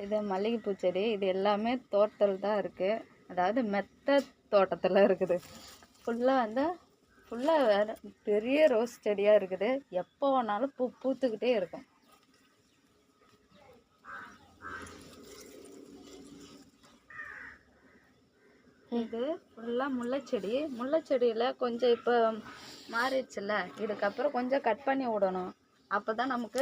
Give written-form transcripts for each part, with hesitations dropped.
இது மல்லிகைப்பூ செடி. இது எல்லாமே தோட்டத்தில் தான் இருக்குது. அதாவது மெத்த தோட்டத்தில் இருக்குது. ஃபுல்லாக வேறு பெரிய ரோஸ் செடியாக இருக்குது. எப்போ வேணாலும் பூத்துக்கிட்டே இருக்கும். இது ஃபுல்லாக முல்லைச்செடி. முல்லைச்செடியில் கொஞ்சம் இப்போ மாறிடுச்சுல்ல, இதுக்கப்புறம் கொஞ்சம் கட் பண்ணி விடணும். அப்போ தான் நமக்கு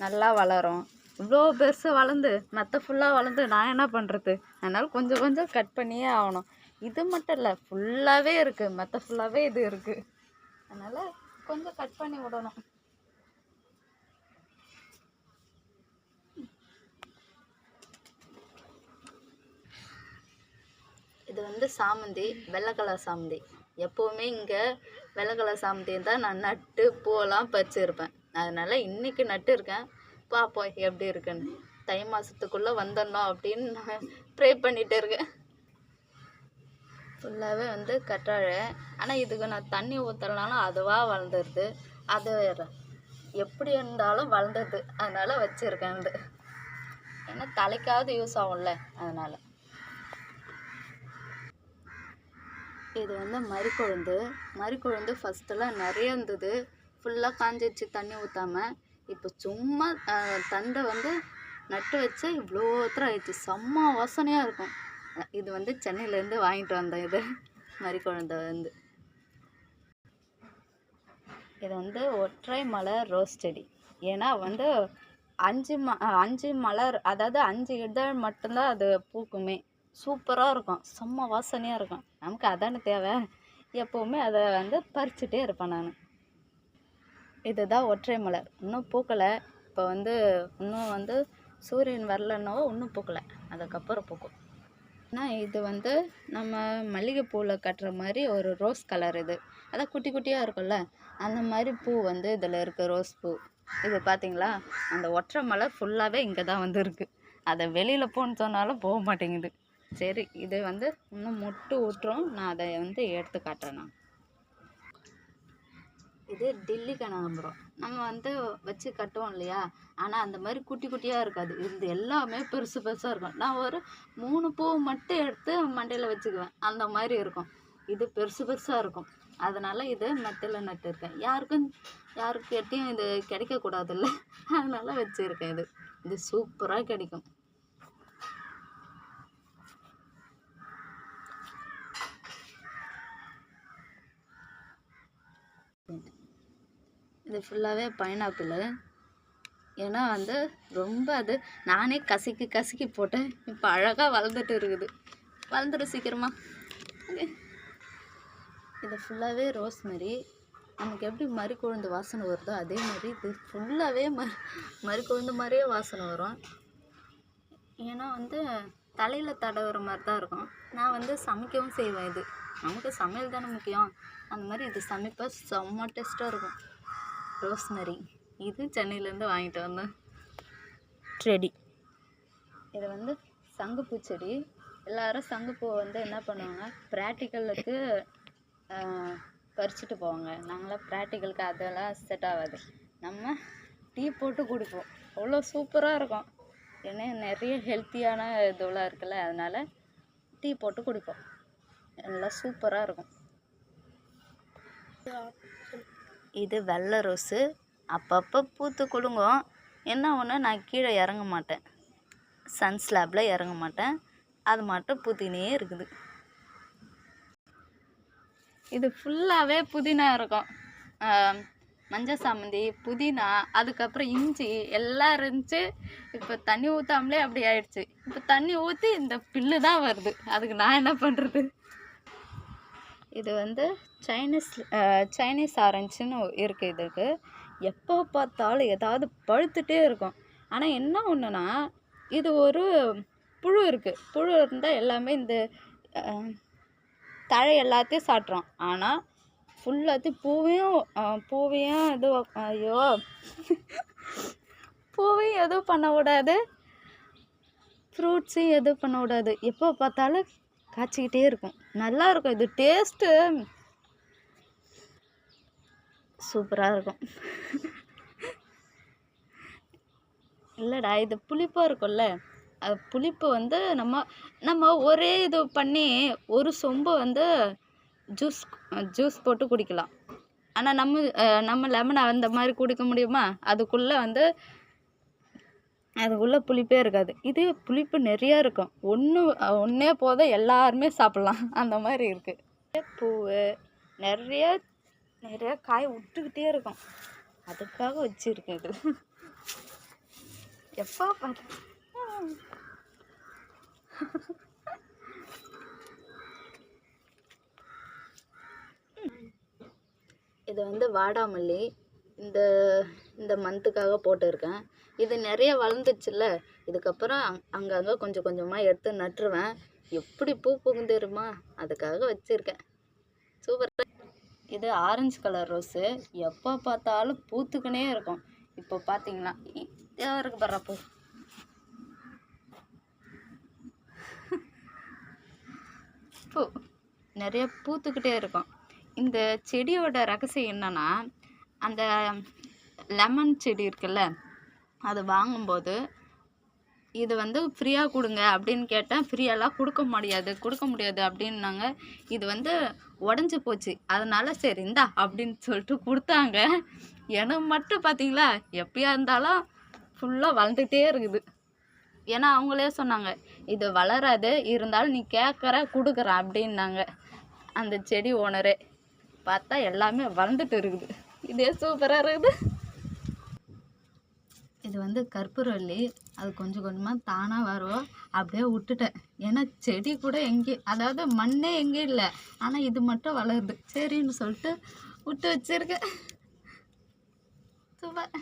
நல்லா வளரும். இவ்வளோ பெருசு வளர்ந்து மெத்த ஃபுல்லாக வளர்ந்து நான் என்ன பண்ணுறது? அதனால் கொஞ்சம் கொஞ்சம் கட் பண்ணியே ஆகணும். இது மட்டும் இல்லை, ஃபுல்லாகவே இருக்குது, மெத்த ஃபுல்லாகவே இது இருக்குது. அதனால் கொஞ்சம் கட் பண்ணி விடணும். இது வந்து சாமந்தி, வெள்ளை கலர் சாமந்தி. எப்போவுமே இங்கே வெள்ளை கலர் சாமந்தி தான் நான் நட்டு பூவெல்லாம் பறிச்சிருப்பேன். அதனால் இன்றைக்கி நட்டு இருக்கேன், பார்ப்போம் எப்படி இருக்குன்னு. தை மாதத்துக்குள்ளே வந்துடணும் அப்படின்னு நான் ப்ரே பண்ணிகிட்டு இருக்கேன். ஃபுல்லாகவே வந்து கற்றாழை. ஆனால் இதுக்கு நான் தண்ணி ஊற்றலனாலும் அதுவாக வளர்ந்துருது. அது எப்படி இருந்தாலும் வளர்ந்துது, அதனால் வச்சுருக்கேன். இது ஏன்னா தலைக்காவது யூஸ் ஆகும்ல, அதனால். இது வந்து மறிக்கொழுந்து ஃபஸ்ட்டெல்லாம் நிறைய இருந்தது. ஃபுல்லாக காஞ்சிடுச்சு தண்ணி ஊற்றாமல். இப்போ சும்மா தண்டை வந்து நட்டு வச்சு இவ்வளோ தூரம் ஆயிடுச்சு. செம்ம வாசனையாக இருக்கும். இது வந்து சென்னையிலேருந்து வாங்கிட்டு வந்தேன். இது மறிக்கொழுந்தை வந்து. இது வந்து ஒற்றை மலர் ரோஸ் செடி. ஏன்னா வந்து 5 மலர், அதாவது 5 இதழ் மட்டும்தான் அது பூக்குமே. சூப்பராக இருக்கும், செம்ம வாசனையாக இருக்கும். நமக்கு அதானே தேவை. எப்போவுமே அதை வந்து பறிச்சுட்டே இருப்பேன் நான். இதுதான் ஒற்றை மலர். இன்னும் பூக்கலை. இப்போ வந்து இன்னும் வந்து சூரியன் வரலன்னோ இன்னும் பூக்கலை, அதுக்கப்புறம் பூக்கும். ஆனால் இது வந்து நம்ம மல்லிகைப்பூவில் கட்டுற மாதிரி ஒரு ரோஸ் கலர். இது அதான் குட்டி குட்டியாக இருக்கும்ல, அந்த மாதிரி பூ வந்து இதில் இருக்குது, ரோஸ் பூ. இது பார்த்தீங்களா, அந்த ஒற்றை மலர் ஃபுல்லாகவே இங்கே தான் வந்து இருக்குது. அதை வெளியில் போன்னு சொன்னாலும் போக மாட்டேங்குது. சரி, இது வந்து இன்னும் மொட்டு ஊட்டுறோம். நான் அதை வந்து எடுத்து காட்டுறேன். நான் இது டில்லி கனகாம்பரம். நம்ம வந்து வச்சு கட்டுவோம் இல்லையா, ஆனால் அந்த மாதிரி குட்டி குட்டியாக இருக்காது. இது எல்லாமே பெருசு பெருசாக இருக்கும். நான் ஒரு 3 பூ மட்டும் எடுத்து மண்டையில் வச்சுக்குவேன், அந்த மாதிரி இருக்கும். இது பெருசு பெருசாக இருக்கும். அதனால் இது மெத்தையில் நட்டுருக்கேன். யாருக்கிட்டையும் இது கிடைக்கக்கூடாதுல்ல, அதனால் வச்சுருக்கேன். இது சூப்பராக கிடைக்கும். இது ஃபுல்லாகவே பைனாப்பிள். ஏன்னா வந்து ரொம்ப அது நானே கசக்கி போட்டேன். இப்போ அழகாக வளர்ந்துட்டு இருக்குது. வளர்ந்துடும் சீக்கிரமாக. ஓகே, இது ஃபுல்லாகவே ரோஸ்மெரி. நமக்கு எப்படி மறிக்கொழுந்து வாசனை வருதோ அதே மாதிரி இது ஃபுல்லாகவே மறிக்கொழுந்து மாதிரியே வாசனை வரும். ஏன்னா வந்து தலையில் தடவுற மாதிரி தான் இருக்கும். நான் வந்து சமைக்கவும் செய்வேன். இது நமக்கு சமையல் தானே முக்கியம். அந்த மாதிரி இது சமைப்பா செம்ம டேஸ்ட்டாக இருக்கும். ரோஸ்மெரி இது சென்னையிலேருந்து வாங்கிட்டு வந்தேன். செடி இது வந்து சங்குப்பூ செடி. எல்லோரும் சங்குப்பூவை வந்து என்ன பண்ணுவாங்க, ப்ராக்டிக்கலுக்கு பறிச்சுட்டு போவாங்க. நாங்களாம் ப்ராக்டிக்கலுக்கு அதெல்லாம் செட் ஆகாது. நம்ம டீ போட்டு குடிப்போம், அவ்வளோ சூப்பராக இருக்கும். ஏன்னா நிறைய ஹெல்த்தியான இதெல்லாம் இருக்குல்ல, அதனால் டீ போட்டு குடிப்போம். நல்லா சூப்பராக இருக்கும். இது வெள்ளை ரோஸு. அப்பப்போ பூத்து குலுங்கும். என்ன ஒன்று, நான் கீழே இறங்க மாட்டேன், சன் ஸ்லாப்பில் இறங்க மாட்டேன். அது மட்டும் பூத்தினே இருக்குது. இது ஃபுல்லாகவே புதினா இருக்கும். மஞ்சள் சாமந்தி, புதினா, அதுக்கப்புறம் இஞ்சி எல்லாம் இருந்துச்சு. இப்போ தண்ணி ஊற்றாமலே அப்படி ஆயிடுச்சு. இப்போ தண்ணி ஊற்றி இந்த பில்லு தான் வருது. அதுக்கு நான் என்ன பண்ணுறது? இது வந்து சைனீஸ் ஆரஞ்சுன்னு இருக்குது. இதுக்கு எப்போ பார்த்தாலும் ஏதாவது பழுத்துட்டே இருக்கும். ஆனால் என்ன ஒன்றுனா, இது ஒரு புழு இருக்குது. புழு இருந்தால் எல்லாமே இந்த தழை எல்லாத்தையும் சாட்டுறோம். ஆனால் ஃபுல்லாத்தையும் பூவையும் எதுவும் பூவையும் எதுவும் பண்ண விடாது, ஃப்ரூட்ஸையும் எதுவும் பண்ண விடாது. எப்போ பார்த்தாலும் காய்ச்சிக்கிட்டே இருக்கும். நல்லா இருக்கும். இது டேஸ்ட்டு சூப்பராக இருக்கும். இல்லைடா, இது புளிப்பாக இருக்கும்ல, அது புளிப்பு வந்து நம்ம நம்ம ஒரே இது பண்ணி ஒரு சொம்பு வந்து ஜூஸ் ஜூஸ் போட்டு குடிக்கலாம். ஆனால் நம்ம லெமனை அந்த மாதிரி குடிக்க முடியுமா? அதுக்குள்ளே புளிப்பே இருக்காது. இது புளிப்பு நிறையா இருக்கும். ஒன்றே போதும் எல்லாருமே சாப்பிட்லாம் அந்த மாதிரி இருக்குது. பூவு நிறைய நிறைய காய் விட்டுக்கிட்டே இருக்கும். அதுக்காக வச்சுருக்கேன் இது. எப்போ பார்த்து இது வந்து வாடாமல்லி. இந்த இந்த மந்த்துக்காக போட்டிருக்கேன். இது நிறைய வளர்ந்துச்சுல்ல, இதுக்கப்புறம் அங்கங்கே கொஞ்சம் கொஞ்சமாக எடுத்து நட்டுருவேன். எப்படி பூ பூக்கும் தெரியுமா? அதுக்காக வச்சுருக்கேன். சூப்பர். இது ஆரஞ்சு கலர் ரோஸு. எப்போ பார்த்தாலும் பூத்துக்கினே இருக்கும். இப்போ பார்த்தீங்கன்னா இருக்கு பாரு பூ. பூ நிறைய பூத்துக்கிட்டே இருக்கும். இந்த செடியோட ரகசியம் என்னன்னா, அந்த லெமன் செடி இருக்குல்ல, அது வாங்கும்போது இது வந்து ஃப்ரீயாக கொடுங்க அப்படின்னு கேட்டேன். ஃப்ரீயெல்லாம் கொடுக்க முடியாது அப்படின்னாங்க. இது வந்து உடஞ்சி போச்சு, அதனால சரி இந்தா அப்படின்னு சொல்லிட்டு கொடுத்தாங்க. எனக்கு மட்டும் பார்த்தீங்களா, எப்படியா இருந்தாலும் ஃபுல்லாக வளர்ந்துகிட்டே இருக்குது. ஏன்னா அவங்களே சொன்னாங்க, இது வளராது, இருந்தாலும் நீ கொடுக்குறேன் அப்படின்னாங்க அந்த செடி ஓனரே. பார்த்தா எல்லாமே வளர்ந்துட்டு இருக்குது. இதே சூப்பராக இருக்குது. இது வந்து கற்பூரவள்ளி. அது கொஞ்சம் கொஞ்சமாக தானாக வரும். அப்படியே விட்டுட்டேன். ஏன்னா செடி கூட அதாவது மண்ணே எங்கே இல்லை, ஆனால் இது மட்டும் வளருது. சரின்னு சொல்லிட்டு விட்டு வச்சிருக்கேன். சூப்பர்.